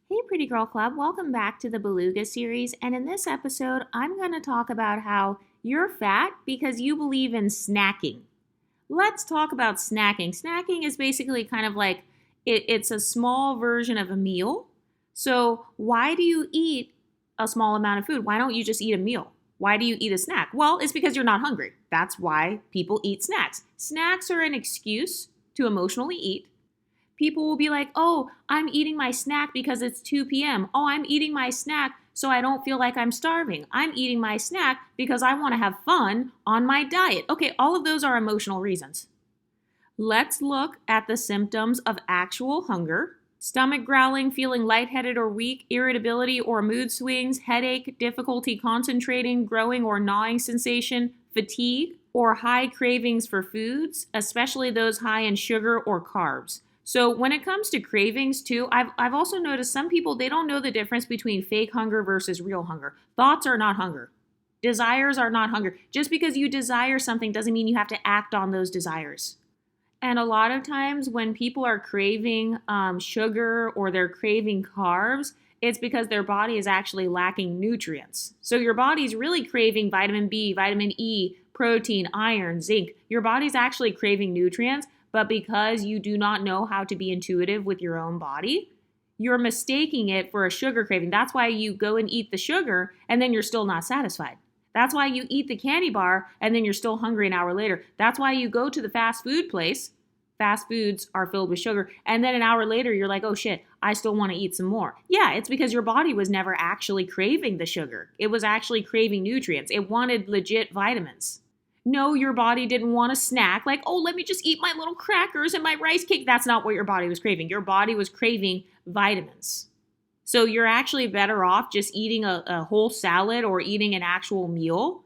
Hey, Pretty Girl Club, welcome back to the Beluga series. And in this episode, I'm going to talk about how you're fat because you believe in snacking. Let's talk about snacking. Snacking is basically kind of like it's a small version of a meal. So, why do you eat a small amount of food? Why don't you just eat a meal? Why do you eat a snack? Well, it's because you're not hungry. That's why people eat snacks. Snacks are an excuse to emotionally eat. People will be like, oh, I'm eating my snack because it's 2 p.m. Oh, I'm eating my snack so I don't feel like I'm starving. I'm eating my snack because I want to have fun on my diet. Okay, all of those are emotional reasons. Let's look at the symptoms of actual hunger. Stomach growling, feeling lightheaded or weak, irritability or mood swings, headache, difficulty concentrating, growing or gnawing sensation, fatigue, or high cravings for foods, especially those high in sugar or carbs. So when it comes to cravings too, I've also noticed some people, they don't know the difference between fake hunger versus real hunger. Thoughts are not hunger. Desires are not hunger. Just because you desire something doesn't mean you have to act on those desires. And a lot of times when people are craving sugar or they're craving carbs, it's because their body is actually lacking nutrients. So your body's really craving vitamin B, vitamin E, protein, iron, zinc. Your body's actually craving nutrients, but because you do not know how to be intuitive with your own body, you're mistaking it for a sugar craving. That's why you go and eat the sugar and then you're still not satisfied. That's why you eat the candy bar and then you're still hungry an hour later. That's why you go to the fast food place. Fast foods are filled with sugar. And then an hour later, you're like, oh shit, I still want to eat some more. Yeah, it's because your body was never actually craving the sugar. It was actually craving nutrients. It wanted legit vitamins. No, your body didn't want a snack like, oh, let me just eat my little crackers and my rice cake. That's not what your body was craving. Your body was craving vitamins. So you're actually better off just eating a whole salad or eating an actual meal.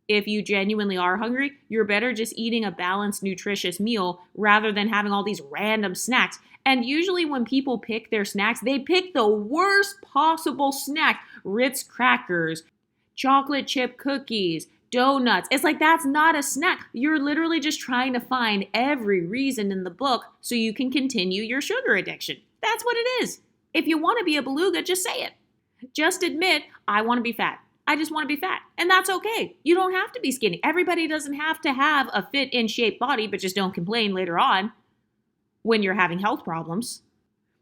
If you genuinely are hungry, you're better just eating a balanced, nutritious meal rather than having all these random snacks. And usually when people pick their snacks, they pick the worst possible snack. Ritz crackers, chocolate chip cookies, donuts. It's like that's not a snack. You're literally just trying to find every reason in the book so you can continue your sugar addiction. That's what it is. If you want to be a beluga, just say it. Just admit, I want to be fat. I just want to be fat. And that's okay. You don't have to be skinny. Everybody doesn't have to have a fit in shape body, but just don't complain later on when you're having health problems.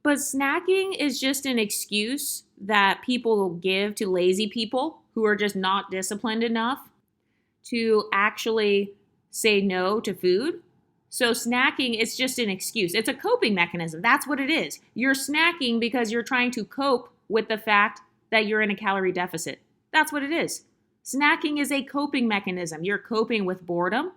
But snacking is just an excuse that people give to lazy people who are just not disciplined enough to actually say no to food. So snacking is just an excuse. It's a coping mechanism. That's what it is. You're snacking because you're trying to cope with the fact that you're in a calorie deficit. That's what it is. Snacking is a coping mechanism. You're coping with boredom.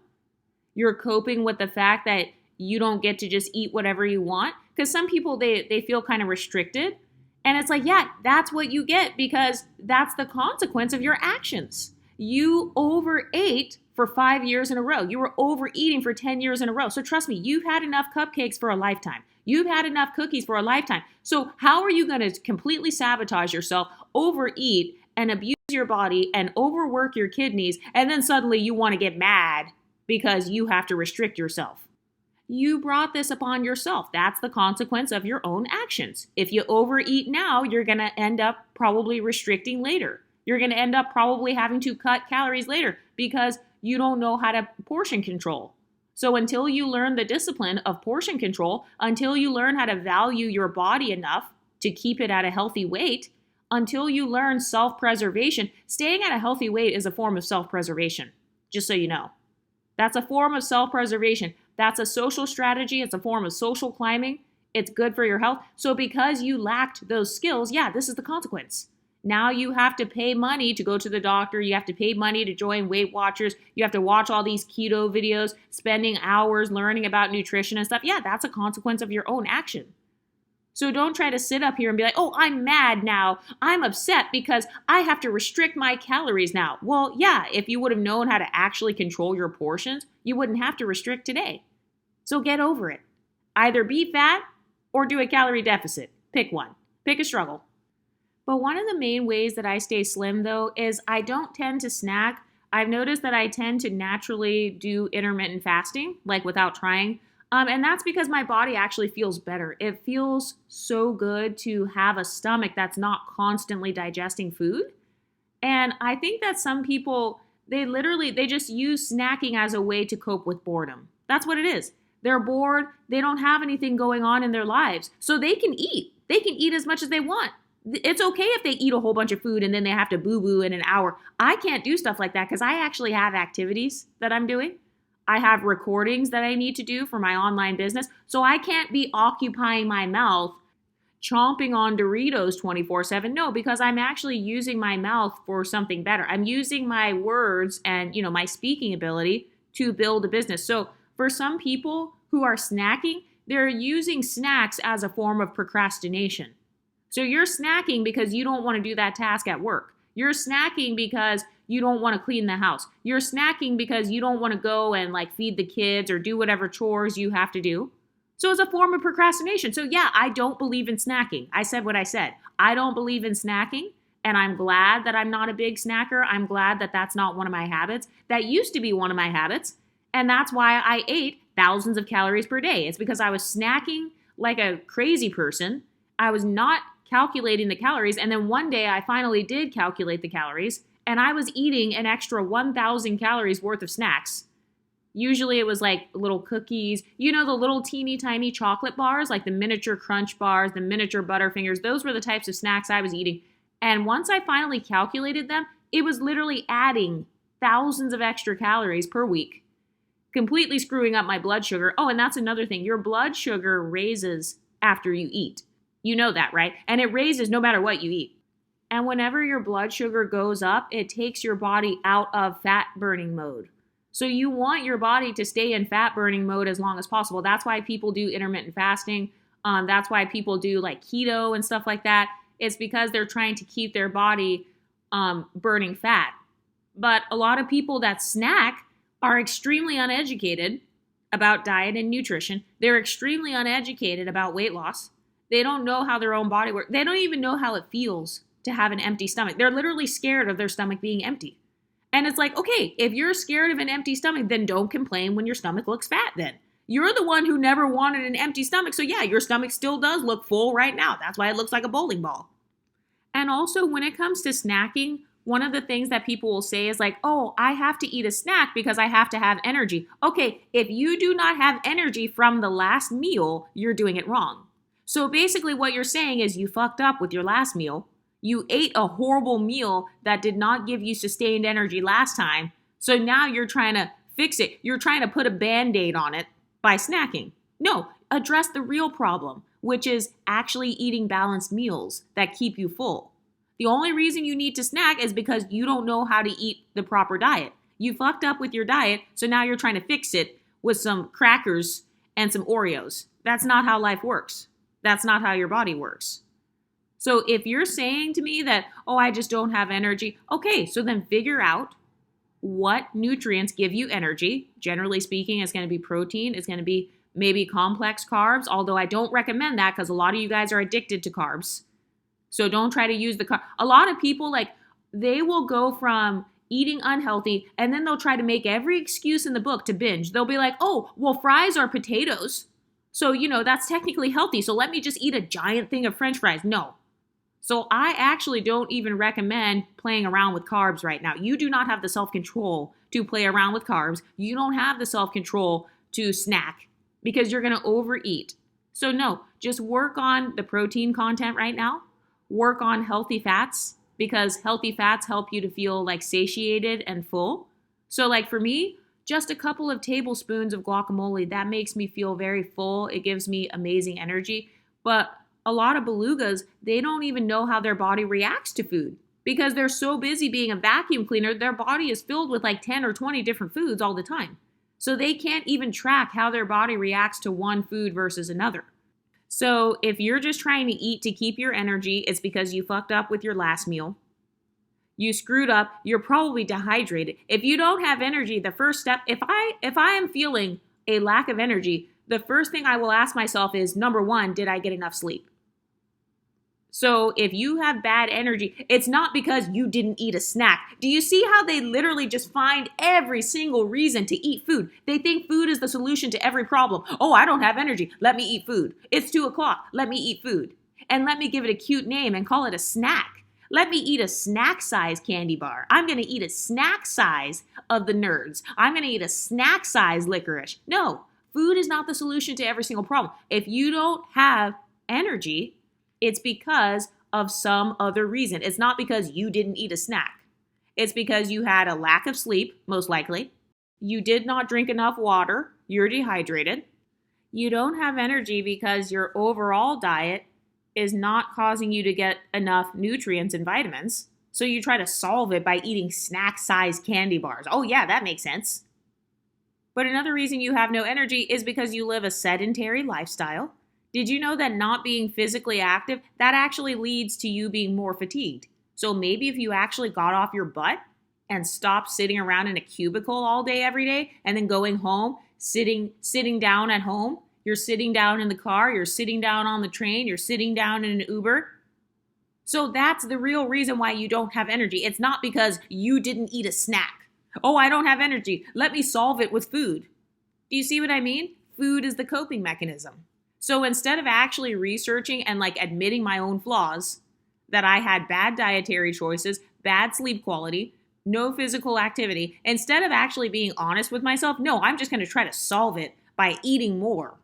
You're coping with the fact that you don't get to just eat whatever you want. Because some people, they feel kind of restricted. And it's like, yeah, that's what you get because that's the consequence of your actions. You overate for 5 years in a row. You were overeating for 10 years in a row. So trust me, you've had enough cupcakes for a lifetime. You've had enough cookies for a lifetime. So how are you going to completely sabotage yourself, overeat, and abuse your body and overwork your kidneys, and then suddenly you want to get mad because you have to restrict yourself? You brought this upon yourself. That's the consequence of your own actions. If you overeat now, you're going to end up probably restricting later. You're going to end up probably having to cut calories later because you don't know how to portion control. So until you learn the discipline of portion control, until you learn how to value your body enough to keep it at a healthy weight, until you learn self-preservation, staying at a healthy weight is a form of self-preservation, just so you know. That's a form of self-preservation. That's a social strategy. It's a form of social climbing. It's good for your health. So because you lacked those skills, yeah, this is the consequence. Now you have to pay money to go to the doctor. You have to pay money to join Weight Watchers. You have to watch all these keto videos, spending hours learning about nutrition and stuff. Yeah, that's a consequence of your own action. So don't try to sit up here and be like, oh, I'm mad now. I'm upset because I have to restrict my calories now. Well, yeah, if you would have known how to actually control your portions, you wouldn't have to restrict today. So get over it. Either be fat or do a calorie deficit. Pick one. Pick a struggle. But one of the main ways that I stay slim, though, is I don't tend to snack. I've noticed that I tend to naturally do intermittent fasting, like without trying. And that's because my body actually feels better. It feels so good to have a stomach that's not constantly digesting food. And I think that some people, they just use snacking as a way to cope with boredom. That's what it is. They're bored, they don't have anything going on in their lives. So they can eat. They can eat as much as they want. It's okay if they eat a whole bunch of food and then they have to boo-boo in an hour. I can't do stuff like that because I actually have activities that I'm doing. I have recordings that I need to do for my online business. So I can't be occupying my mouth chomping on Doritos 24/7. No, because I'm actually using my mouth for something better. I'm using my words and, my speaking ability to build a business. So for some people who are snacking, they're using snacks as a form of procrastination. So you're snacking because you don't want to do that task at work. You're snacking because you don't want to clean the house. You're snacking because you don't want to go and feed the kids or do whatever chores you have to do. So it's a form of procrastination. So yeah, I don't believe in snacking. I said what I said. I don't believe in snacking, and I'm glad that I'm not a big snacker. I'm glad that that's not one of my habits. That used to be one of my habits, and that's why I ate thousands of calories per day. It's because I was snacking like a crazy person. I was not calculating the calories, and then one day I finally did calculate the calories, and I was eating an extra 1,000 calories worth of snacks. Usually it was little cookies, the little teeny tiny chocolate bars, like the miniature crunch bars, the miniature Butterfingers. Those were the types of snacks I was eating. And once I finally calculated them, it was literally adding thousands of extra calories per week, completely screwing up my blood sugar. Oh, and that's another thing. Your blood sugar raises after you eat. You know that, right? And it raises no matter what you eat. And whenever your blood sugar goes up, it takes your body out of fat burning mode. So you want your body to stay in fat burning mode as long as possible. That's why people do intermittent fasting. That's why people do keto and stuff like that. It's because they're trying to keep their body burning fat. But a lot of people that snack are extremely uneducated about diet and nutrition. They're extremely uneducated about weight loss. They don't know how their own body works. They don't even know how it feels to have an empty stomach. They're literally scared of their stomach being empty. And it's okay, if you're scared of an empty stomach, then don't complain when your stomach looks fat then. You're the one who never wanted an empty stomach. So yeah, your stomach still does look full right now. That's why it looks like a bowling ball. And also when it comes to snacking, one of the things that people will say is oh, I have to eat a snack because I have to have energy. Okay, if you do not have energy from the last meal, you're doing it wrong. So basically what you're saying is you fucked up with your last meal. You ate a horrible meal that did not give you sustained energy last time. So now you're trying to fix it. You're trying to put a Band-Aid on it by snacking. No, address the real problem, which is actually eating balanced meals that keep you full. The only reason you need to snack is because you don't know how to eat the proper diet. You fucked up with your diet, so now you're trying to fix it with some crackers and some Oreos. That's not how life works. That's not how your body works. So if you're saying to me that, oh, I just don't have energy, okay, so then figure out what nutrients give you energy. Generally speaking, it's going to be protein. It's going to be maybe complex carbs, although I don't recommend that because a lot of you guys are addicted to carbs. So don't try to use a lot of people, they will go from eating unhealthy and then they'll try to make every excuse in the book to binge. They'll be oh, well, fries are potatoes. So, that's technically healthy. So let me just eat a giant thing of French fries. No. So I actually don't even recommend playing around with carbs right now. You do not have the self-control to play around with carbs. You don't have the self-control to snack because you're going to overeat. So no, just work on the protein content right now. Work on healthy fats because healthy fats help you to feel satiated and full. So for me, just a couple of tablespoons of guacamole, that makes me feel very full. It gives me amazing energy. But a lot of belugas, they don't even know how their body reacts to food because they're so busy being a vacuum cleaner. Their body is filled with 10 or 20 different foods all the time. So they can't even track how their body reacts to one food versus another. So if you're just trying to eat to keep your energy, it's because you fucked up with your last meal. You screwed up, you're probably dehydrated. If you don't have energy, the first step, if I am feeling a lack of energy, the first thing I will ask myself is, number one, did I get enough sleep? So if you have bad energy, it's not because you didn't eat a snack. Do you see how they literally just find every single reason to eat food? They think food is the solution to every problem. Oh, I don't have energy. Let me eat food. It's 2 o'clock. Let me eat food. And let me give it a cute name and call it a snack. Let me eat a snack size candy bar. I'm going to eat a snack size of the nerds. I'm going to eat a snack size licorice. No, food is not the solution to every single problem. If you don't have energy, it's because of some other reason. It's not because you didn't eat a snack. It's because you had a lack of sleep, most likely. You did not drink enough water. You're dehydrated. You don't have energy because your overall diet is not causing you to get enough nutrients and vitamins. So you try to solve it by eating snack-sized candy bars. Oh yeah, that makes sense. But another reason you have no energy is because you live a sedentary lifestyle. Did you know that not being physically active, that actually leads to you being more fatigued? So maybe if you actually got off your butt and stopped sitting around in a cubicle all day every day and then going home, sitting down at home, you're sitting down in the car, you're sitting down on the train, you're sitting down in an Uber. So that's the real reason why you don't have energy. It's not because you didn't eat a snack. Oh, I don't have energy. Let me solve it with food. Do you see what I mean? Food is the coping mechanism. So instead of actually researching and admitting my own flaws, that I had bad dietary choices, bad sleep quality, no physical activity, instead of actually being honest with myself, no, I'm just going to try to solve it by eating more.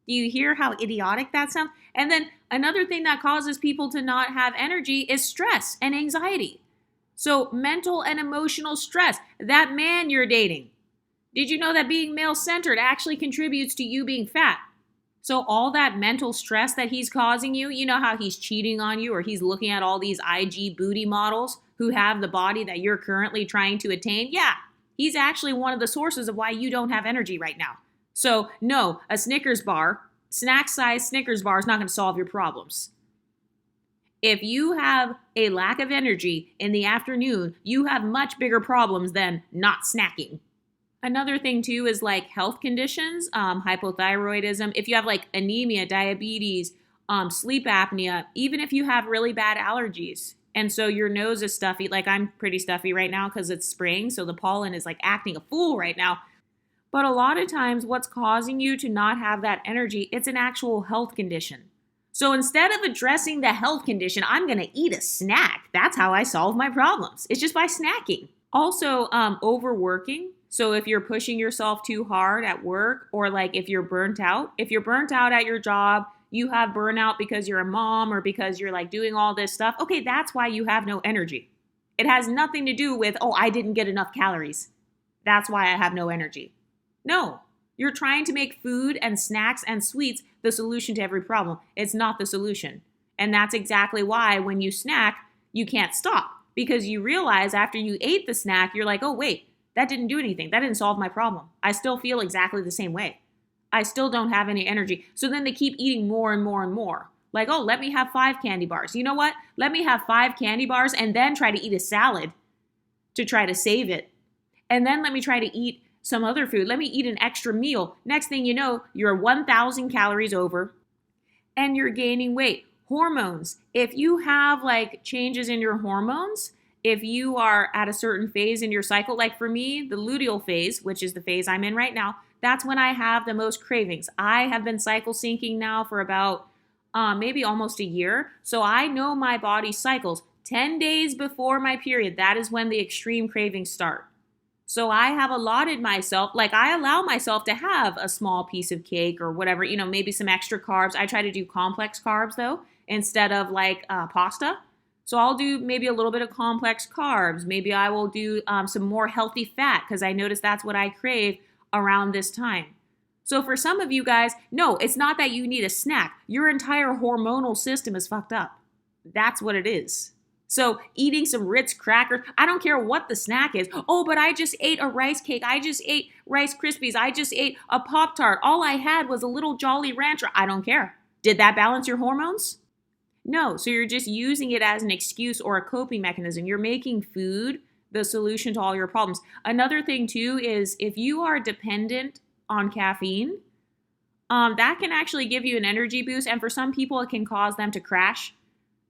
Do you hear how idiotic that sounds? And then another thing that causes people to not have energy is stress and anxiety. So mental and emotional stress, that man you're dating. Did you know that being male-centered actually contributes to you being fat? So all that mental stress that he's causing you, you know how he's cheating on you or he's looking at all these IG booty models who have the body that you're currently trying to attain? Yeah, he's actually one of the sources of why you don't have energy right now. So no, a Snickers bar, snack-sized Snickers bar is not going to solve your problems. If you have a lack of energy in the afternoon, you have much bigger problems than not snacking. Another thing too is health conditions, hypothyroidism. If you have anemia, diabetes, sleep apnea, even if you have really bad allergies. And so your nose is stuffy. I'm pretty stuffy right now because it's spring. So the pollen is acting a fool right now. But a lot of times what's causing you to not have that energy, it's an actual health condition. So instead of addressing the health condition, I'm going to eat a snack. That's how I solve my problems. It's just by snacking. Also, overworking. So if you're pushing yourself too hard at work or if you're burnt out at your job, you have burnout because you're a mom or because you're doing all this stuff. Okay, that's why you have no energy. It has nothing to do with, oh, I didn't get enough calories. That's why I have no energy. No, you're trying to make food and snacks and sweets the solution to every problem. It's not the solution. And that's exactly why when you snack, you can't stop because you realize after you ate the snack, you're like, oh, wait. That didn't do anything. That didn't solve my problem. I still feel exactly the same way. I still don't have any energy. So then they keep eating more and more and more. Oh, let me have 5 candy bars. You know what? Let me have 5 candy bars and then try to eat a salad to try to save it. And then let me try to eat some other food. Let me eat an extra meal. Next thing you know, you're 1,000 calories over and you're gaining weight. Hormones. If you have changes in your hormones, if you are at a certain phase in your cycle, for me, the luteal phase, which is the phase I'm in right now, that's when I have the most cravings. I have been cycle syncing now for about maybe almost a year. So I know my body cycles. 10 days before my period, that is when the extreme cravings start. So I have allotted myself, I allow myself to have a small piece of cake or whatever, maybe some extra carbs. I try to do complex carbs though, instead of pasta. So I'll do maybe a little bit of complex carbs. Maybe I will do some more healthy fat because I notice that's what I crave around this time. So for some of you guys, no, it's not that you need a snack. Your entire hormonal system is fucked up. That's what it is. So eating some Ritz crackers, I don't care what the snack is. Oh, but I just ate a rice cake. I just ate Rice Krispies. I just ate a Pop-Tart. All I had was a little Jolly Rancher. I don't care. Did that balance your hormones? No, so you're just using it as an excuse or a coping mechanism. You're making food the solution to all your problems. Another thing too is if you are dependent on caffeine, that can actually give you an energy boost. And for some people, it can cause them to crash.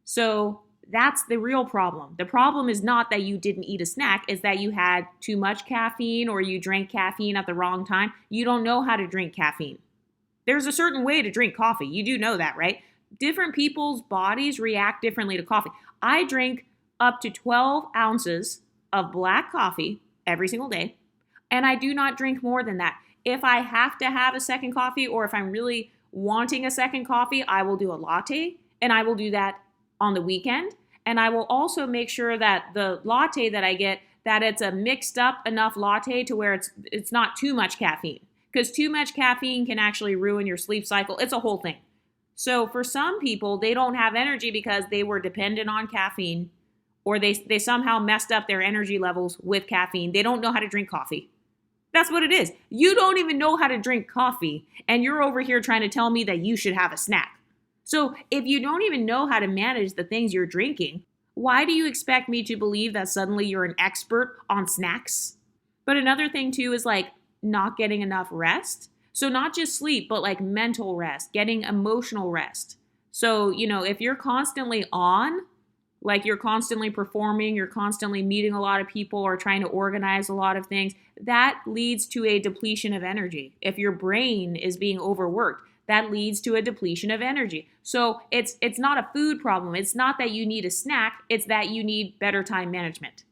So that's the real problem. The problem is not that you didn't eat a snack, it's that you had too much caffeine or you drank caffeine at the wrong time. You don't know how to drink caffeine. There's a certain way to drink coffee. You do know that, right? Different people's bodies react differently to coffee. I drink up to 12 ounces of black coffee every single day, and I do not drink more than that. If I have to have a second coffee or if I'm really wanting a second coffee, I will do a latte, and I will do that on the weekend. And I will also make sure that the latte that I get, that it's a mixed up enough latte to where it's not too much caffeine. Because too much caffeine can actually ruin your sleep cycle. It's a whole thing. So for some people, they don't have energy because they were dependent on caffeine, or they somehow messed up their energy levels with caffeine. They don't know how to drink coffee. That's what it is. You don't even know how to drink coffee, and you're over here trying to tell me that you should have a snack. So if you don't even know how to manage the things you're drinking, why do you expect me to believe that suddenly you're an expert on snacks? But another thing too is like not getting enough rest. So not just sleep, but like mental rest, getting emotional rest. So, if you're constantly on, like you're constantly performing, you're constantly meeting a lot of people or trying to organize a lot of things, that leads to a depletion of energy. If your brain is being overworked, that leads to a depletion of energy. So it's not a food problem. It's not that you need a snack. It's that you need better time management.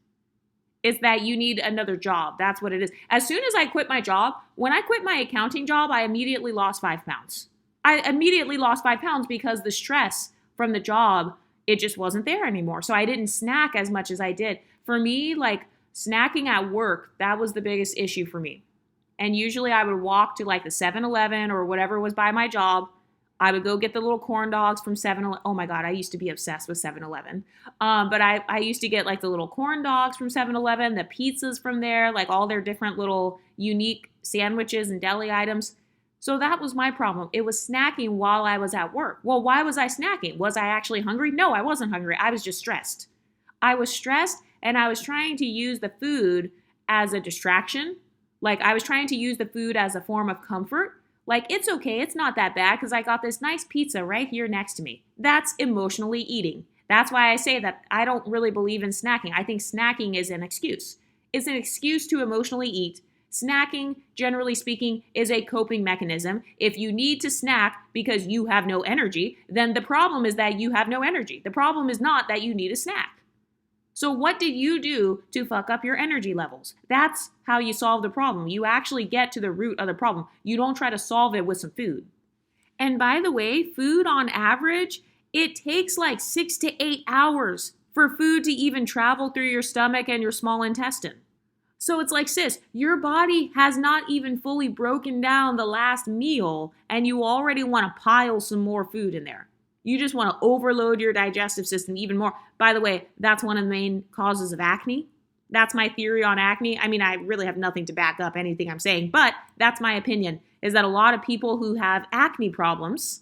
It's that you need another job. That's what it is. As soon as I quit my job, when I quit my accounting job, I immediately lost 5 pounds. I immediately lost 5 pounds because the stress from the job, it just wasn't there anymore. So I didn't snack as much as I did. For me, like snacking at work, that was the biggest issue for me. And usually I would walk to like the 7-Eleven or whatever was by my job. I would go get the little corn dogs from 7-Eleven. Oh my God, I used to be obsessed with 7-Eleven. But I used to get like the little corn dogs from 7-Eleven, the pizzas from there, like all their different little unique sandwiches and deli items. So that was my problem. It was snacking while I was at work. Well, why was I snacking? Was I actually hungry? No, I wasn't hungry. I was just stressed. I was stressed and I was trying to use the food as a distraction. Like I was trying to use the food as a form of comfort. Like it's okay, it's not that bad because I got this nice pizza right here next to me. That's emotionally eating. That's why I say that I don't really believe in snacking. I think snacking is an excuse. It's an excuse to emotionally eat. Snacking, generally speaking, is a coping mechanism. If you need to snack because you have no energy, then the problem is that you have no energy. The problem is not that you need a snack. So what did you do to fuck up your energy levels? That's how you solve the problem. You actually get to the root of the problem. You don't try to solve it with some food. And by the way, food on average, it takes like 6 to 8 hours for food to even travel through your stomach and your small intestine. So it's like, sis, your body has not even fully broken down the last meal and you already want to pile some more food in there. You just want to overload your digestive system even more. By the way, that's one of the main causes of acne. That's my theory on acne. I mean, I really have nothing to back up anything I'm saying, but that's my opinion, is that a lot of people who have acne problems,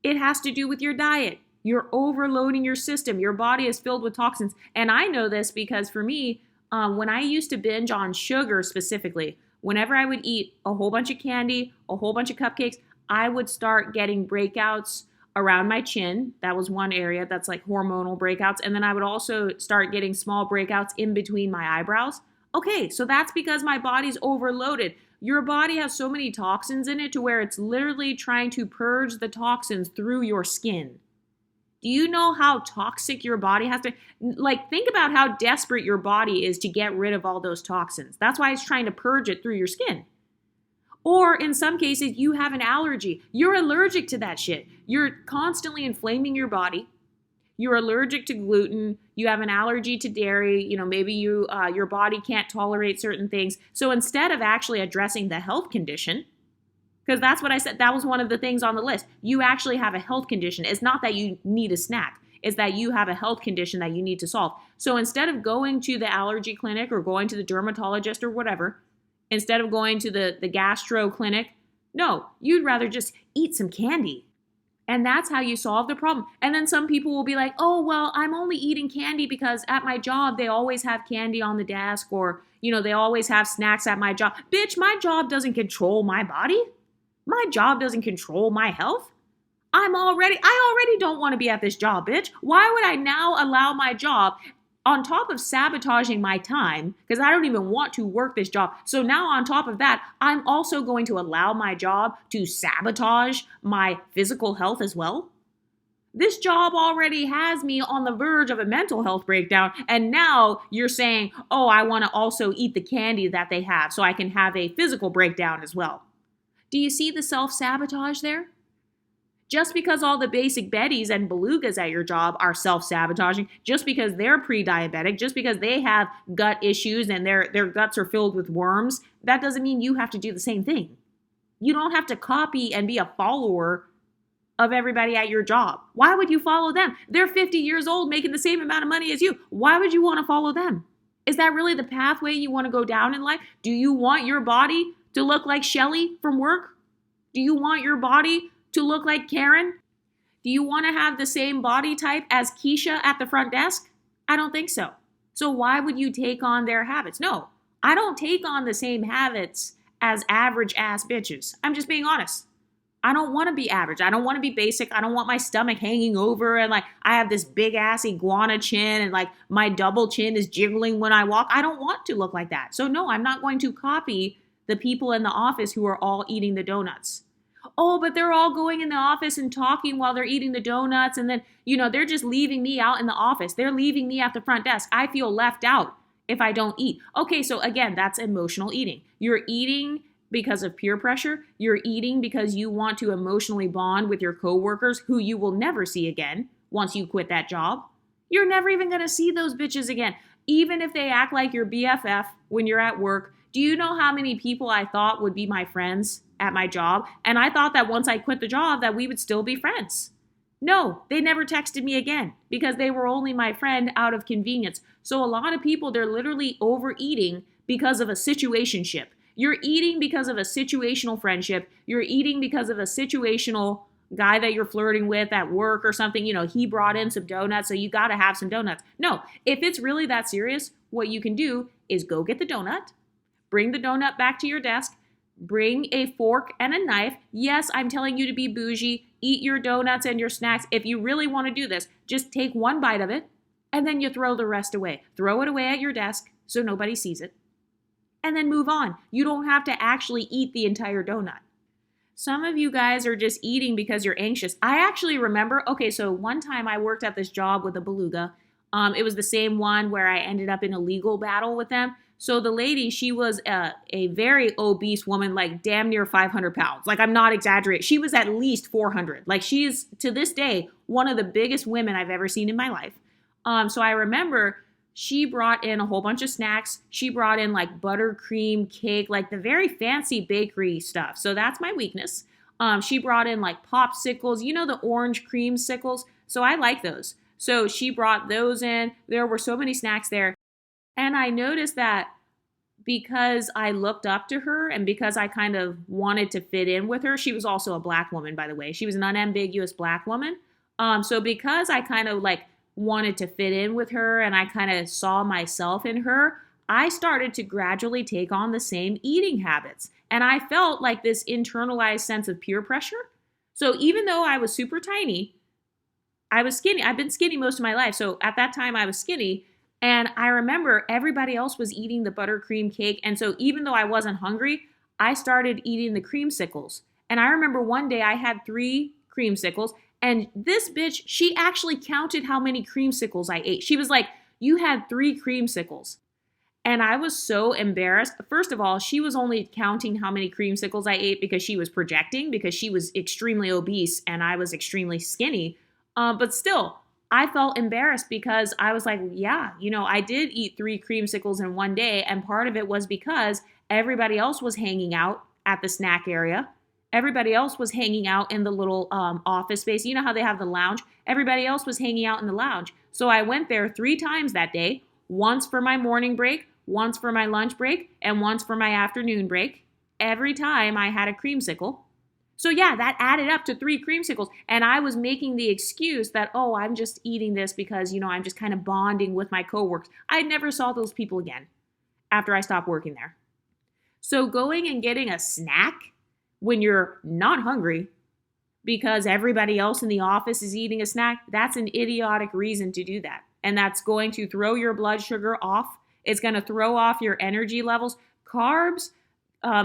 it has to do with your diet. You're overloading your system. Your body is filled with toxins. And I know this because for me, when I used to binge on sugar specifically, whenever I would eat a whole bunch of candy, a whole bunch of cupcakes, I would start getting breakouts around my chin. That was one area that's like hormonal breakouts. And then I would also start getting small breakouts in between my eyebrows. Okay, so that's because my body's overloaded. Your body has so many toxins in it to where it's literally trying to purge the toxins through your skin. Do you know how toxic your body has to, like, think about how desperate your body is to get rid of all those toxins. That's why it's trying to purge it through your skin. Or in some cases, you have an allergy. You're allergic to that shit. You're constantly inflaming your body. You're allergic to gluten. You have an allergy to dairy. Maybe your body can't tolerate certain things. So instead of actually addressing the health condition, because that's what I said, that was one of the things on the list. You actually have a health condition. It's not that you need a snack. It's that you have a health condition that you need to solve. So instead of going to the allergy clinic or going to the dermatologist or whatever, instead of going to the gastro clinic, no, you'd rather just eat some candy. And that's how you solve the problem. And then some people will be like, oh, well, I'm only eating candy because at my job, they always have candy on the desk, or, they always have snacks at my job. Bitch, my job doesn't control my body. My job doesn't control my health. I already don't want to be at this job, bitch. Why would I now allow my job on top of sabotaging my time, because I don't even want to work this job. So now on top of that, I'm also going to allow my job to sabotage my physical health as well? This job already has me on the verge of a mental health breakdown, and now you're saying, oh, I want to also eat the candy that they have so I can have a physical breakdown as well. Do you see the self-sabotage there? Just because all the basic Bettys and Belugas at your job are self-sabotaging, just because they're pre-diabetic, just because they have gut issues and their guts are filled with worms, that doesn't mean you have to do the same thing. You don't have to copy and be a follower of everybody at your job. Why would you follow them? They're 50 years old making the same amount of money as you. Why would you want to follow them? Is that really the pathway you want to go down in life? Do you want your body to look like Shelly from work? Do you want your body to look like Karen? Do you want to have the same body type as Keisha at the front desk? I don't think so. So why would you take on their habits? No, I don't take on the same habits as average ass bitches. I'm just being honest. I don't want to be average. I don't want to be basic. I don't want my stomach hanging over and like I have this big ass iguana chin and like my double chin is jiggling when I walk. I don't want to look like that. So no, I'm not going to copy the people in the office who are all eating the donuts. Oh, but they're all going in the office and talking while they're eating the donuts. And then, they're just leaving me out in the office. They're leaving me at the front desk. I feel left out if I don't eat. Okay, so again, that's emotional eating. You're eating because of peer pressure. You're eating because you want to emotionally bond with your coworkers who you will never see again once you quit that job. You're never even going to see those bitches again. Even if they act like your BFF when you're at work. Do you know how many people I thought would be my friends at my job? And I thought that once I quit the job that we would still be friends. No, they never texted me again because they were only my friend out of convenience. So a lot of people, they're literally overeating because of a situationship. You're eating because of a situational friendship. You're eating because of a situational guy that you're flirting with at work or something. He brought in some donuts, so you got to have some donuts. No, if it's really that serious, what you can do is go get the donut, bring the donut back to your desk, bring a fork and a knife. Yes, I'm telling you to be bougie. Eat your donuts and your snacks. If you really want to do this, just take one bite of it and then you throw the rest away. Throw it away at your desk so nobody sees it. And then move on. You don't have to actually eat the entire donut. Some of you guys are just eating because you're anxious. I actually remember, so one time I worked at this job with a Beluga. It was the same one where I ended up in a legal battle with them. So the lady, she was a very obese woman, like damn near 500 pounds. Like I'm not exaggerating. She was at least 400. Like she is, to this day, one of the biggest women I've ever seen in my life. So I remember she brought in a whole bunch of snacks. She brought in like buttercream cake, like the very fancy bakery stuff. So that's my weakness. She brought in like popsicles, the orange creamsicles. So I like those. So she brought those in. There were so many snacks there. And I noticed that because I looked up to her and because I kind of wanted to fit in with her, she was also a black woman, by the way. She was an unambiguous black woman. So because I kind of like wanted to fit in with her and I kind of saw myself in her, I started to gradually take on the same eating habits. And I felt like this internalized sense of peer pressure. So even though I was super tiny, I was skinny. I've been skinny most of my life. So at that time I was skinny. And I remember everybody else was eating the buttercream cake. And so even though I wasn't hungry, I started eating the creamsicles. And I remember one day I had 3 creamsicles. And this bitch, she actually counted how many creamsicles I ate. She was like, you had 3 creamsicles. And I was so embarrassed. First of all, she was only counting how many creamsicles I ate because she was projecting, because she was extremely obese and I was extremely skinny. But still, I felt embarrassed because I was like, yeah, I did eat 3 creamsicles in one day. And part of it was because everybody else was hanging out at the snack area. Everybody else was hanging out in the little office space. You know how they have the lounge? Everybody else was hanging out in the lounge. So I went there 3 times that day, once for my morning break, once for my lunch break, and once for my afternoon break. Every time I had a creamsicle. So yeah, that added up to 3 creamsicles. And I was making the excuse that, oh, I'm just eating this because, I'm just kind of bonding with my coworkers. I never saw those people again after I stopped working there. So going and getting a snack when you're not hungry, because everybody else in the office is eating a snack, that's an idiotic reason to do that. And that's going to throw your blood sugar off. It's going to throw off your energy levels. Carbs,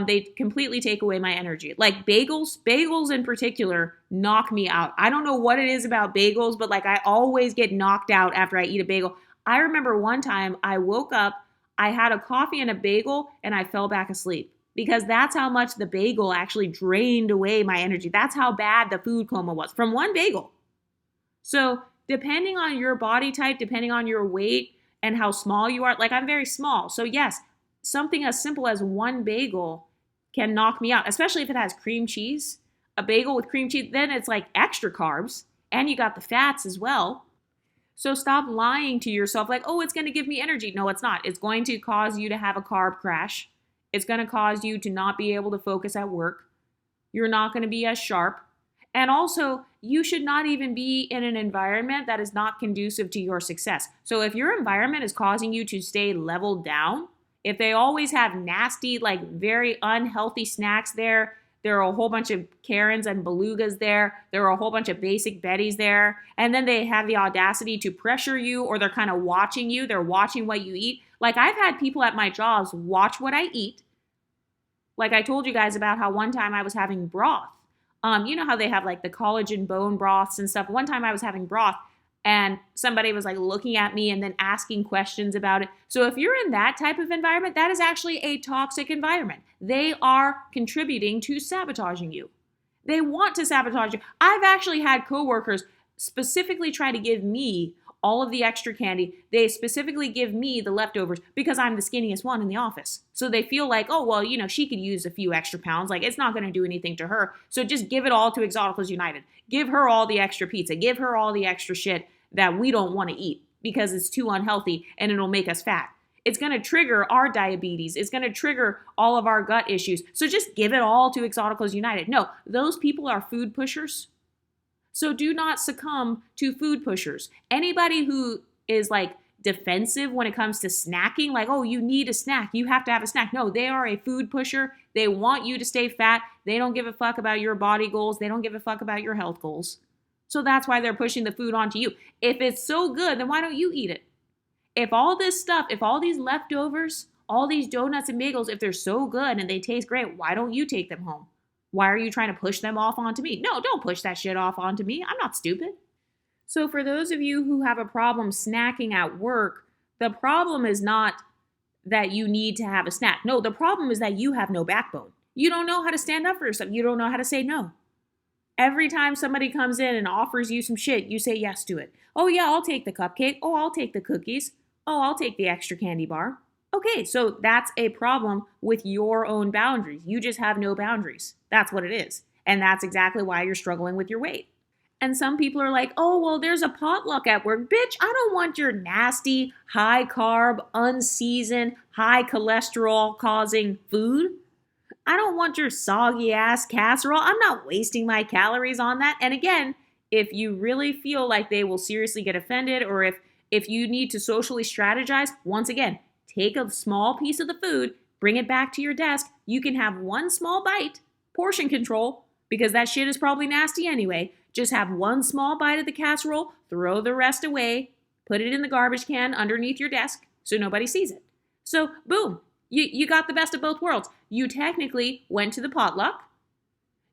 they completely take away my energy. Like bagels in particular knock me out. I don't know what it is about bagels, but like I always get knocked out after I eat a bagel. I remember one time I woke up, I had a coffee and a bagel, and I fell back asleep because that's how much the bagel actually drained away my energy. That's how bad the food coma was from one bagel. So depending on your body type, depending on your weight and how small you are, like I'm very small. So yes, something as simple as one bagel can knock me out, especially if it has cream cheese. A bagel with cream cheese, then it's like extra carbs and you got the fats as well. So stop lying to yourself like, oh, it's going to give me energy. No, it's not. It's going to cause you to have a carb crash. It's going to cause you to not be able to focus at work. You're not going to be as sharp. And also, you should not even be in an environment that is not conducive to your success. So if your environment is causing you to stay leveled down, if they always have nasty, like very unhealthy snacks there, there are a whole bunch of Karens and Belugas there. There are a whole bunch of basic Bettys there. And then they have the audacity to pressure you, or they're kind of watching you. They're watching what you eat. Like I've had people at my jobs watch what I eat. Like I told you guys about how one time I was having broth. You know how they have like the collagen bone broths and stuff. One time I was having broth and somebody was like looking at me and then asking questions about it. So if you're in that type of environment, that is actually a toxic environment. They are contributing to sabotaging you. They want to sabotage you. I've actually had coworkers specifically try to give me all of the extra candy. They specifically give me the leftovers because I'm the skinniest one in the office. So they feel like, oh, well, you know, she could use a few extra pounds. Like it's not going to do anything to her. So just give it all to Exoticals United. Give her all the extra pizza. Give her all the extra shit that we don't want to eat because it's too unhealthy and it'll make us fat. It's going to trigger our diabetes. It's going to trigger all of our gut issues. So just give it all to Exoticals United. No, those people are food pushers. So do not succumb to food pushers. Anybody who is like defensive when it comes to snacking, like, oh, you need a snack, you have to have a snack. No, they are a food pusher. They want you to stay fat. They don't give a fuck about your body goals. They don't give a fuck about your health goals. So that's why they're pushing the food onto you. If it's so good, then why don't you eat it? If all this stuff, if all these leftovers, all these donuts and bagels, if they're so good and they taste great, why don't you take them home? Why are you trying to push them off onto me? No, don't push that shit off onto me. I'm not stupid. So for those of you who have a problem snacking at work, the problem is not that you need to have a snack. No, the problem is that you have no backbone. You don't know how to stand up for yourself. You don't know how to say no. Every time somebody comes in and offers you some shit, you say yes to it. Oh yeah, I'll take the cupcake. Oh, I'll take the cookies. Oh, I'll take the extra candy bar. Okay, so that's a problem with your own boundaries. You just have no boundaries. That's what it is. And that's exactly why you're struggling with your weight. And some people are like, oh, well, there's a potluck at work. Bitch, I don't want your nasty, high carb, unseasoned, high cholesterol causing food. I don't want your soggy ass casserole. I'm not wasting my calories on that. And again, if you really feel like they will seriously get offended, or if you need to socially strategize, once again, take a small piece of the food, bring it back to your desk. You can have one small bite, portion control, because that shit is probably nasty anyway. Just have one small bite of the casserole, throw the rest away, put it in the garbage can underneath your desk so nobody sees it. So boom, you got the best of both worlds. You technically went to the potluck.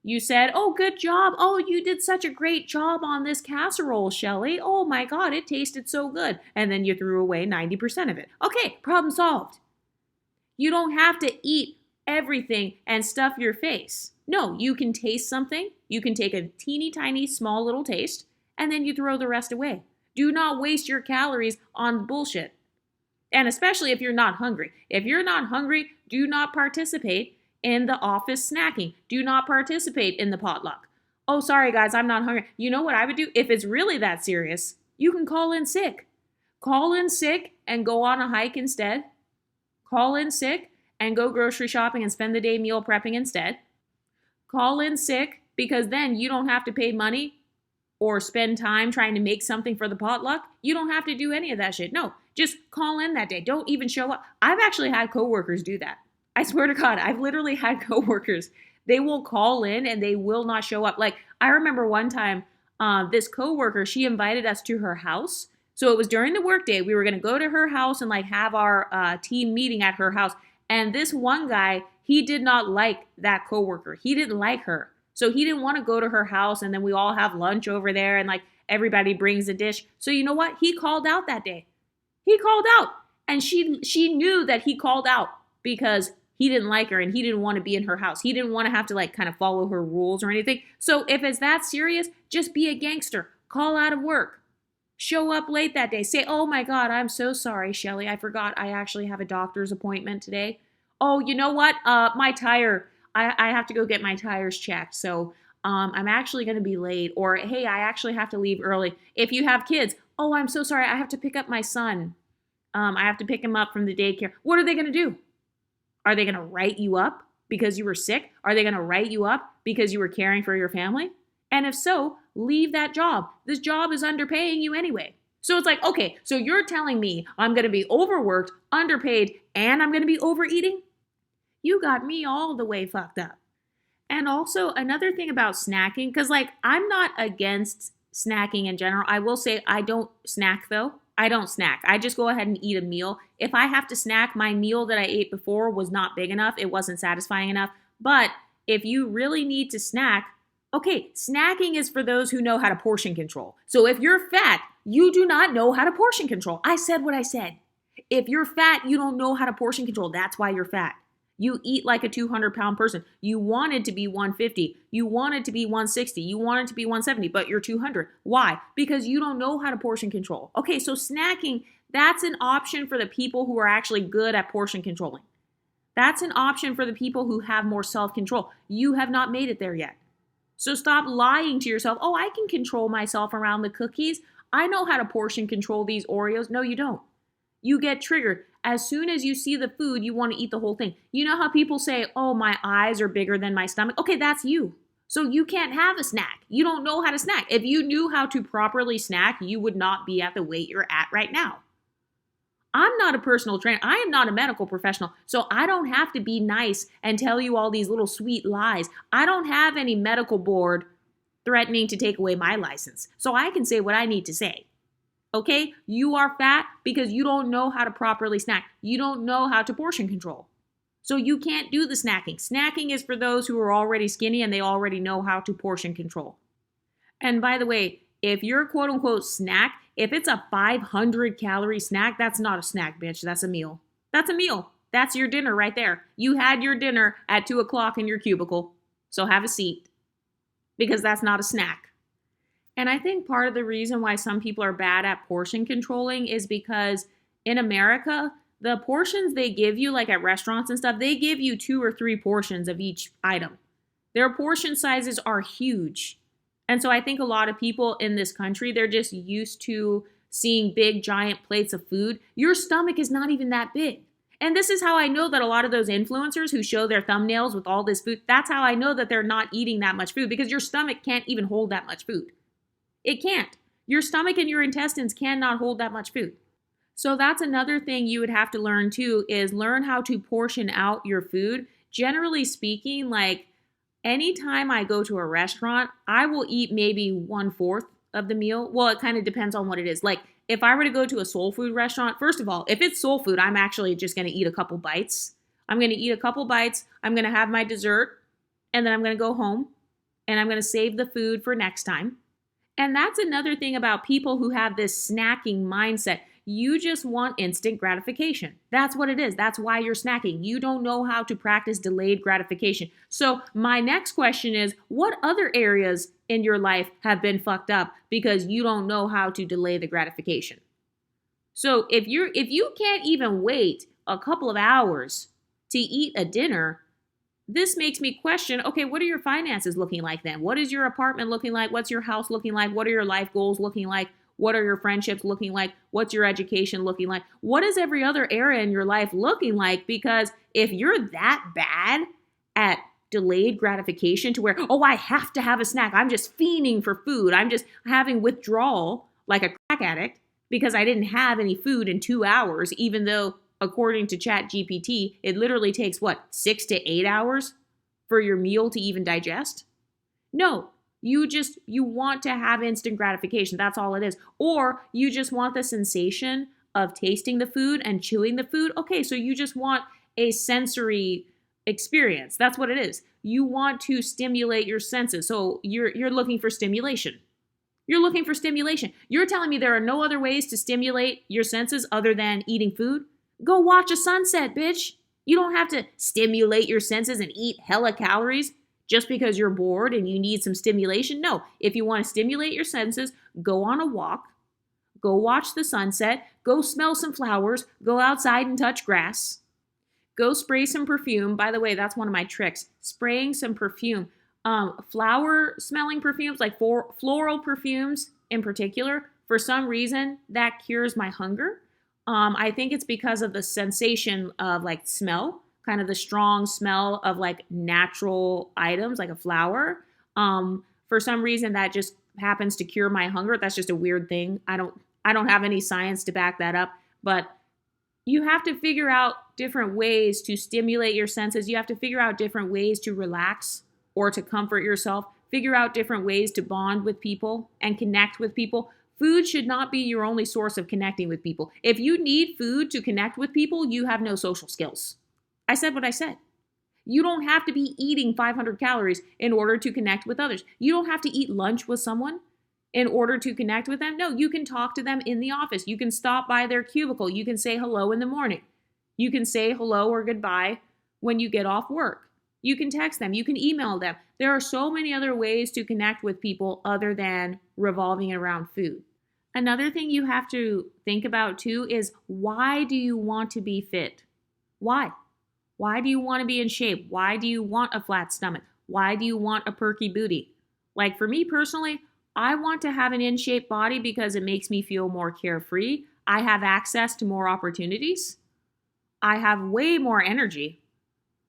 You said, oh, good job. Oh, you did such a great job on this casserole, Shelly. Oh my God, it tasted so good. And then you threw away 90% of it. Okay, problem solved. You don't have to eat everything and stuff your face. No, you can taste something. You can take a teeny tiny small little taste and then you throw the rest away. Do not waste your calories on bullshit. And especially if you're not hungry. If you're not hungry, do not participate in the office snacking. Do not participate in the potluck. Oh, sorry guys, I'm not hungry. You know what I would do? If it's really that serious, you can call in sick. Call in sick and go on a hike instead. Call in sick and go grocery shopping and spend the day meal prepping instead. Call in sick because then you don't have to pay money or spend time trying to make something for the potluck. You don't have to do any of that shit. No, just call in that day. Don't even show up. I've actually had coworkers do that. I swear to God, I've literally had coworkers They will call in and they will not show up. Like, I remember one time, this coworker, she invited us to her house. So it was during the workday. We were going to go to her house and like have our team meeting at her house. And this one guy, he did not like that coworker. He didn't like her. So he didn't want to go to her house and then we all have lunch over there and like everybody brings a dish. So you know what? He called out that day. He called out. And she knew that he called out because he didn't like her and he didn't want to be in her house. He didn't want to have to like kind of follow her rules or anything. So if it's that serious, just be a gangster. Call out of work. Show up late that day. Say, oh my God, I'm so sorry, Shelly. I forgot I actually have a doctor's appointment today. Oh, you know what? My tire, I have to go get my tires checked. So I'm actually going to be late. Or, hey, I actually have to leave early. If you have kids, oh, I'm so sorry. I have to pick up my son. I have to pick him up from the daycare. What are they going to do? Are they going to write you up because you were sick? Are they going to write you up because you were caring for your family? And if so, leave that job. This job is underpaying you anyway. So it's like, okay, so you're telling me I'm going to be overworked, underpaid, and I'm going to be overeating? You got me all the way fucked up. And also another thing about snacking, because like I'm not against snacking in general. I will say I don't snack though. I don't snack. I just go ahead and eat a meal. If I have to snack, my meal that I ate before was not big enough. It wasn't satisfying enough. But if you really need to snack, okay, snacking is for those who know how to portion control. So if you're fat, you do not know how to portion control. I said what I said. If you're fat, you don't know how to portion control. That's why you're fat. You eat like a 200-pound person. You wanted to be 150. You wanted to be 160. You wanted to be 170, but you're 200. Why? Because you don't know how to portion control. Okay, so snacking, that's an option for the people who are actually good at portion controlling. That's an option for the people who have more self-control. You have not made it there yet. So stop lying to yourself. Oh, I can control myself around the cookies. I know how to portion control these Oreos. No, you don't. You get triggered. As soon as you see the food, you want to eat the whole thing. You know how people say, oh, my eyes are bigger than my stomach? Okay, that's you. So you can't have a snack. You don't know how to snack. If you knew how to properly snack, you would not be at the weight you're at right now. I'm not a personal trainer. I am not a medical professional. So I don't have to be nice and tell you all these little sweet lies. I don't have any medical board threatening to take away my license. So I can say what I need to say. Okay, you are fat because you don't know how to properly snack. You don't know how to portion control. So you can't do the snacking. Snacking is for those who are already skinny and they already know how to portion control. And by the way, if you're quote unquote snack, if it's a 500 calorie snack, that's not a snack, bitch. That's a meal. That's a meal. That's your dinner right there. You had your dinner at 2 o'clock in your cubicle. So have a seat because that's not a snack. And I think part of the reason why some people are bad at portion controlling is because in America, the portions they give you, like at restaurants and stuff, they give you 2 or 3 portions of each item. Their portion sizes are huge. And so I think a lot of people in this country, they're just used to seeing big, giant plates of food. Your stomach is not even that big. And this is how I know that a lot of those influencers who show their thumbnails with all this food, that's how I know that they're not eating that much food because your stomach can't even hold that much food. It can't. Your stomach and your intestines cannot hold that much food. So that's another thing you would have to learn too, is learn how to portion out your food. Generally speaking, like anytime I go to a restaurant, I will eat maybe 1/4 of the meal. Well, it kind of depends on what it is. Like if I were to go to a soul food restaurant, first of all, if it's soul food, I'm actually just going to eat a couple bites. I'm going to eat a couple bites. I'm going to have my dessert and then I'm going to go home and I'm going to save the food for next time. And that's another thing about people who have this snacking mindset. You just want instant gratification. That's what it is. That's why you're snacking. You don't know how to practice delayed gratification. So my next question is, what other areas in your life have been fucked up because you don't know how to delay the gratification? So if you can't even wait a couple of hours to eat a dinner, this makes me question, okay, what are your finances looking like then? What is your apartment looking like? What's your house looking like? What are your life goals looking like? What are your friendships looking like? What's your education looking like? What is every other area in your life looking like? Because if you're that bad at delayed gratification to where, oh, I have to have a snack. I'm just fiending for food. I'm just having withdrawal like a crack addict because I didn't have any food in 2 hours, even though according to ChatGPT, it literally takes 6 to 8 hours for your meal to even digest? No, you want to have instant gratification. That's all it is. Or you just want the sensation of tasting the food and chewing the food. Okay, so you just want a sensory experience. That's what it is. You want to stimulate your senses. So you're looking for stimulation. You're looking for stimulation. You're telling me there are no other ways to stimulate your senses other than eating food? Go watch a sunset, bitch. You don't have to stimulate your senses and eat hella calories just because you're bored and you need some stimulation. No, if you want to stimulate your senses, go on a walk, go watch the sunset, go smell some flowers, go outside and touch grass, go spray some perfume. By the way, that's one of my tricks, spraying some perfume. Flower smelling perfumes, like floral perfumes in particular, for some reason, that cures my hunger. I think it's because of the sensation of like smell, kind of the strong smell of like natural items, like a flower. For some reason, that just happens to cure my hunger. That's just a weird thing. I don't have any science to back that up, but you have to figure out different ways to stimulate your senses. You have to figure out different ways to relax or to comfort yourself. Figure out different ways to bond with people and connect with people. Food should not be your only source of connecting with people. If you need food to connect with people, you have no social skills. I said what I said. You don't have to be eating 500 calories in order to connect with others. You don't have to eat lunch with someone in order to connect with them. No, you can talk to them in the office. You can stop by their cubicle. You can say hello in the morning. You can say hello or goodbye when you get off work. You can text them. You can email them. There are so many other ways to connect with people other than revolving around food. Another thing you have to think about too is, why do you want to be fit? Why? Why do you want to be in shape? Why do you want a flat stomach? Why do you want a perky booty? Like for me personally, I want to have an in-shape body because it makes me feel more carefree. I have access to more opportunities. I have way more energy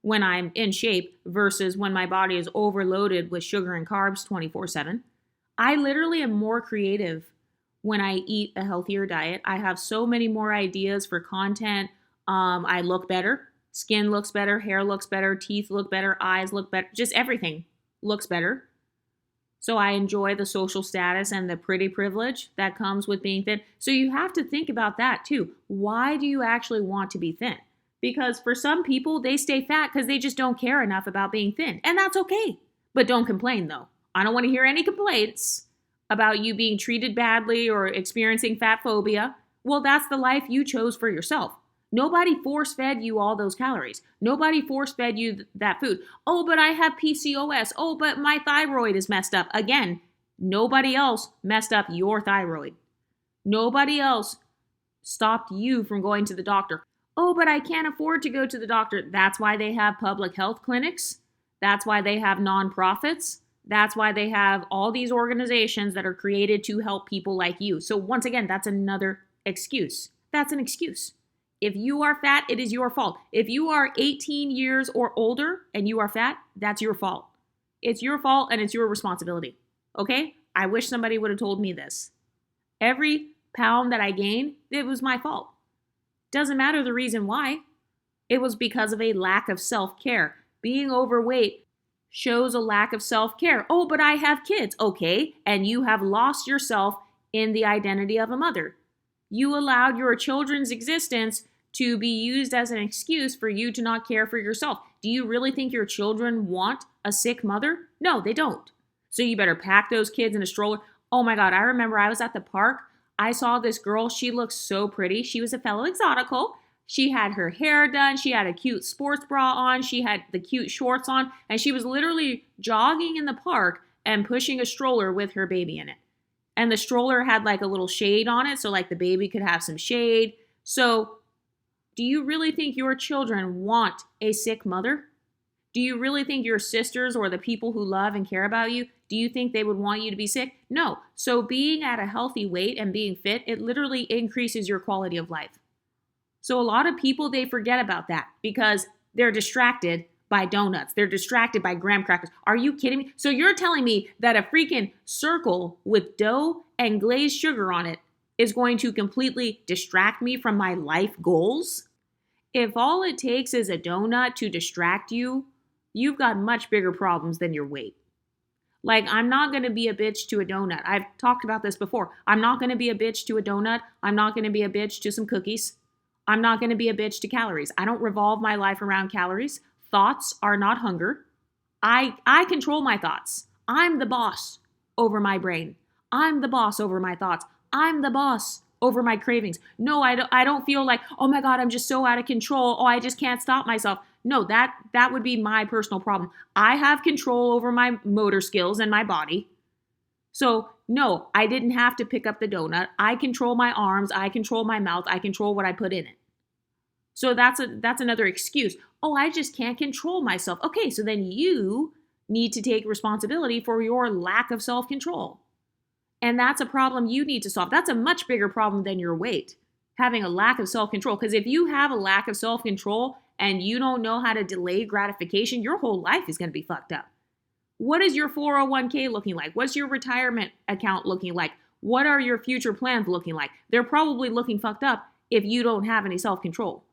when I'm in shape versus when my body is overloaded with sugar and carbs 24/7. I literally am more creative when I eat a healthier diet. I have so many more ideas for content. I look better. Skin looks better. Hair looks better. Teeth look better. Eyes look better. Just everything looks better. So I enjoy the social status and the pretty privilege that comes with being thin. So you have to think about that too. Why do you actually want to be thin? Because for some people, they stay fat because they just don't care enough about being thin. And that's okay. But don't complain though. I don't want to hear any complaints about you being treated badly or experiencing fat phobia. Well, that's the life you chose for yourself. Nobody force-fed you all those calories. Nobody force-fed you that food. Oh, but I have PCOS. Oh, but my thyroid is messed up. Again, nobody else messed up your thyroid. Nobody else stopped you from going to the doctor. Oh, but I can't afford to go to the doctor. That's why they have public health clinics. That's why they have nonprofits. That's why they have all these organizations that are created to help people like you. So once again, that's another excuse. That's an excuse. If you are fat, it is your fault. If you are 18 years or older and you are fat, that's your fault. It's your fault and it's your responsibility. Okay? I wish somebody would have told me this. Every pound that I gained, it was my fault. Doesn't matter the reason why. It was because of a lack of self-care. Being overweight shows a lack of self-care. Oh, but I have kids. Okay, and you have lost yourself in the identity of a mother. You allowed your children's existence to be used as an excuse for you to not care for yourself. Do you really think your children want a sick mother? No, they don't. So you better pack those kids in a stroller. Oh my God, I remember I was at the park. I saw this girl. She looked so pretty. She was a fellow Exotical. She had her hair done. She had a cute sports bra on. She had the cute shorts on. And she was literally jogging in the park and pushing a stroller with her baby in it. And the stroller had like a little shade on it, so like the baby could have some shade. So do you really think your children want a sick mother? Do you really think your sisters or the people who love and care about you, do you think they would want you to be sick? No. So being at a healthy weight and being fit, it literally increases your quality of life. So a lot of people, they forget about that because they're distracted by donuts. They're distracted by graham crackers. Are you kidding me? So you're telling me that a freaking circle with dough and glazed sugar on it is going to completely distract me from my life goals? If all it takes is a donut to distract you you've got much bigger problems than your weight. Like, I'm not going to be a bitch to a donut. I've talked about this before. I'm not going to be a bitch to a donut. I'm not going to be a bitch to some cookies. I'm not going to be a bitch to calories. I don't revolve my life around calories. Thoughts are not hunger. I control my thoughts. I'm the boss over my brain. I'm the boss over my thoughts. I'm the boss over my cravings. No, I don't feel like, oh my God, I'm just so out of control. Oh, I just can't stop myself. No, that would be my personal problem. I have control over my motor skills and my body. So no, I didn't have to pick up the donut. I control my arms. I control my mouth. I control what I put in it. So that's another excuse. Oh, I just can't control myself. Okay, so then you need to take responsibility for your lack of self-control. And that's a problem you need to solve. That's a much bigger problem than your weight, having a lack of self-control. Because if you have a lack of self-control and you don't know how to delay gratification, your whole life is going to be fucked up. What is your 401k looking like? What's your retirement account looking like? What are your future plans looking like? They're probably looking fucked up if you don't have any self-control.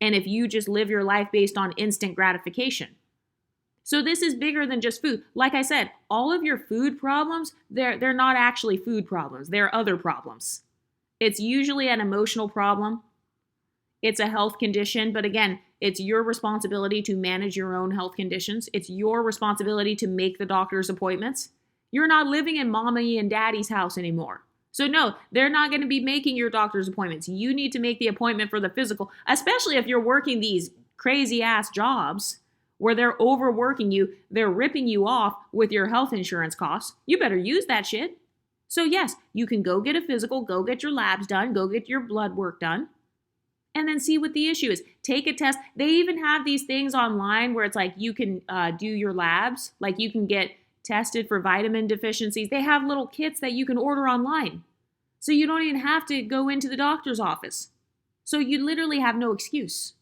And if you just live your life based on instant gratification. So this is bigger than just food. Like I said, all of your food problems, they're not actually food problems. They're other problems. It's usually an emotional problem. It's a health condition. But again, it's your responsibility to manage your own health conditions. It's your responsibility to make the doctor's appointments. You're not living in mommy and daddy's house anymore. So no, they're not going to be making your doctor's appointments. You need to make the appointment for the physical, especially if you're working these crazy ass jobs where they're overworking you, they're ripping you off with your health insurance costs. You better use that shit. So yes, you can go get a physical, go get your labs done, go get your blood work done, and then see what the issue is. Take a test. They even have these things online where it's like you can do your labs, like you can get tested for vitamin deficiencies. They have little kits that you can order online. So you don't even have to go into the doctor's office. So you literally have no excuse.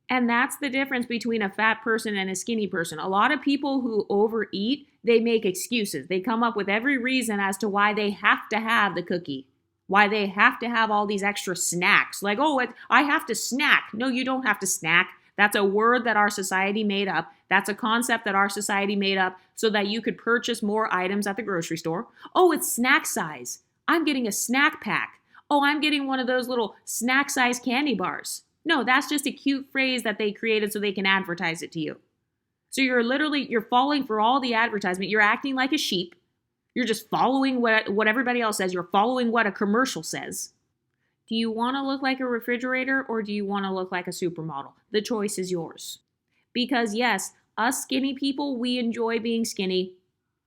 And that's the difference between a fat person and a skinny person. A lot of people who overeat, they make excuses. They come up with every reason as to why they have to have the cookie, why they have to have all these extra snacks. Like, oh, I have to snack. No, you don't have to snack. That's a word that our society made up. That's a concept that our society made up so that you could purchase more items at the grocery store. Oh, it's snack size. I'm getting a snack pack. Oh, I'm getting one of those little snack size candy bars. No, that's just a cute phrase that they created so they can advertise it to you. So you're falling for all the advertisement. You're acting like a sheep. You're just following what everybody else says. You're following what a commercial says. Do you want to look like a refrigerator or do you want to look like a supermodel? The choice is yours. Because yes, us skinny people, we enjoy being skinny.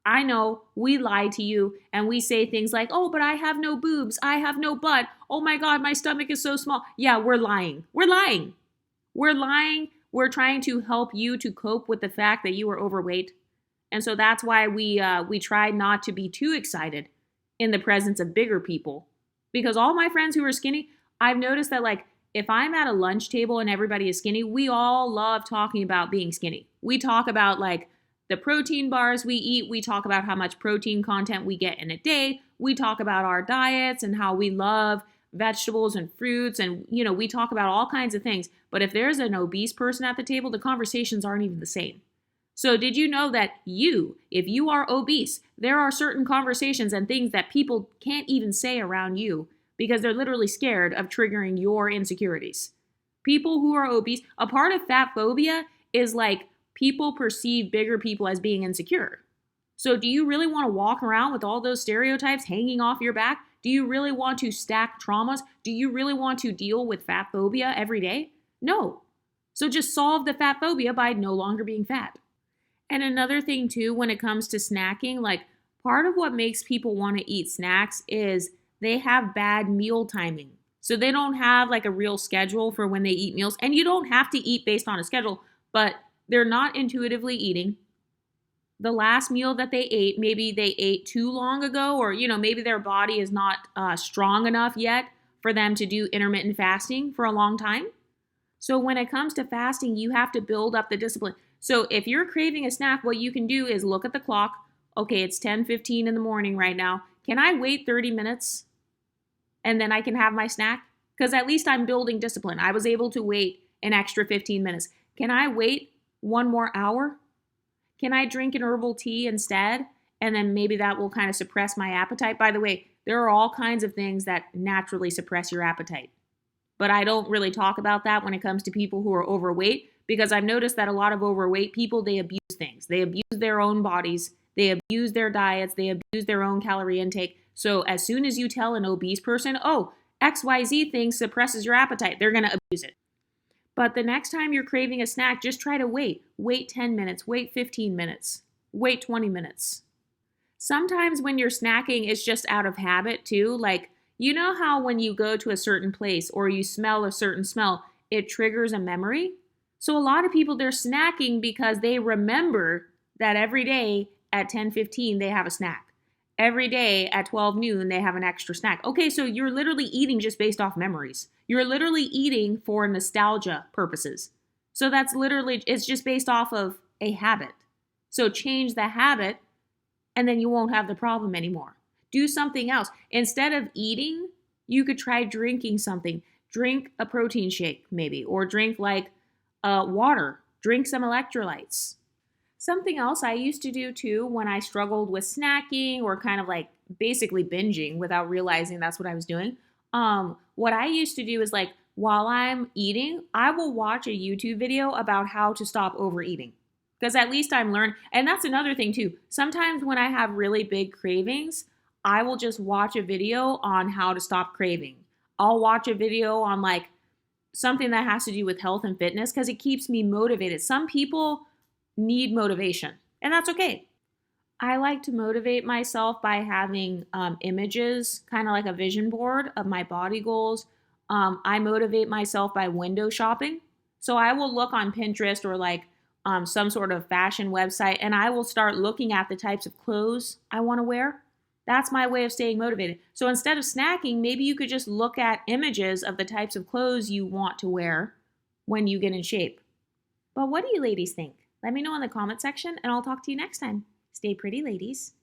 I know, we lie to you and we say things like, oh, but I have no boobs. I have no butt. Oh my God, my stomach is so small. Yeah, we're lying. We're lying. We're lying. We're trying to help you to cope with the fact that you are overweight. And so that's why we try not to be too excited in the presence of bigger people. Because all my friends who are skinny, I've noticed that like if I'm at a lunch table and everybody is skinny, we all love talking about being skinny. We talk about like the protein bars we eat. We talk about how much protein content we get in a day. We talk about our diets and how we love vegetables and fruits. And, we talk about all kinds of things. But if there's an obese person at the table, the conversations aren't even the same. So did you know that if you are obese, there are certain conversations and things that people can't even say around you because they're literally scared of triggering your insecurities. People who are obese, a part of fat phobia is like people perceive bigger people as being insecure. So do you really want to walk around with all those stereotypes hanging off your back? Do you really want to stack traumas? Do you really want to deal with fat phobia every day? No. So just solve the fat phobia by no longer being fat. And another thing too, when it comes to snacking, like part of what makes people want to eat snacks is they have bad meal timing. So they don't have like a real schedule for when they eat meals. And you don't have to eat based on a schedule, but they're not intuitively eating. The last meal that they ate, maybe they ate too long ago, or, maybe their body is not strong enough yet for them to do intermittent fasting for a long time. So when it comes to fasting, you have to build up the discipline. So if you're craving a snack, what you can do is look at the clock. Okay, it's 10:15 in the morning right now. Can I wait 30 minutes and then I can have my snack? Because at least I'm building discipline. I was able to wait an extra 15 minutes. Can I wait one more hour Can I drink an herbal tea instead? And then maybe that will kind of suppress my appetite. By the way, there are all kinds of things that naturally suppress your appetite. But I don't really talk about that when it comes to people who are overweight, because I've noticed that a lot of overweight people, they abuse things. They abuse their own bodies, they abuse their diets, they abuse their own calorie intake. So as soon as you tell an obese person, oh, XYZ thing suppresses your appetite, they're going to abuse it. But the next time you're craving a snack, just try to wait. Wait 10 minutes, wait 15 minutes, wait 20 minutes. Sometimes when you're snacking, it's just out of habit too. Like, you know how when you go to a certain place or you smell a certain smell, it triggers a memory? So a lot of people, they're snacking because they remember that every day at 10:15 they have a snack. Every day at 12 noon they have an extra snack. Okay, so you're literally eating just based off memories. You're literally eating for nostalgia purposes. So that's literally, it's just based off of a habit. So change the habit and then you won't have the problem anymore. Do something else. Instead of eating, you could try drinking something. Drink a protein shake maybe, or drink like water. Drink some electrolytes. Something else I used to do too when I struggled with snacking or kind of like basically binging without realizing that's what I was doing. What I used to do is like while I'm eating, I will watch a YouTube video about how to stop overeating. Because at least I'm learning. And that's another thing too. Sometimes when I have really big cravings, I will just watch a video on how to stop craving. I'll watch a video on like something that has to do with health and fitness because it keeps me motivated. Some people need motivation, and that's okay. I like to motivate myself by having images, kind of like a vision board of my body goals. I motivate myself by window shopping. So I will look on Pinterest or like some sort of fashion website, and I will start looking at the types of clothes I want to wear. That's my way of staying motivated. So instead of snacking, maybe you could just look at images of the types of clothes you want to wear when you get in shape. But what do you ladies think? Let me know in the comment section, and I'll talk to you next time. Stay pretty, ladies.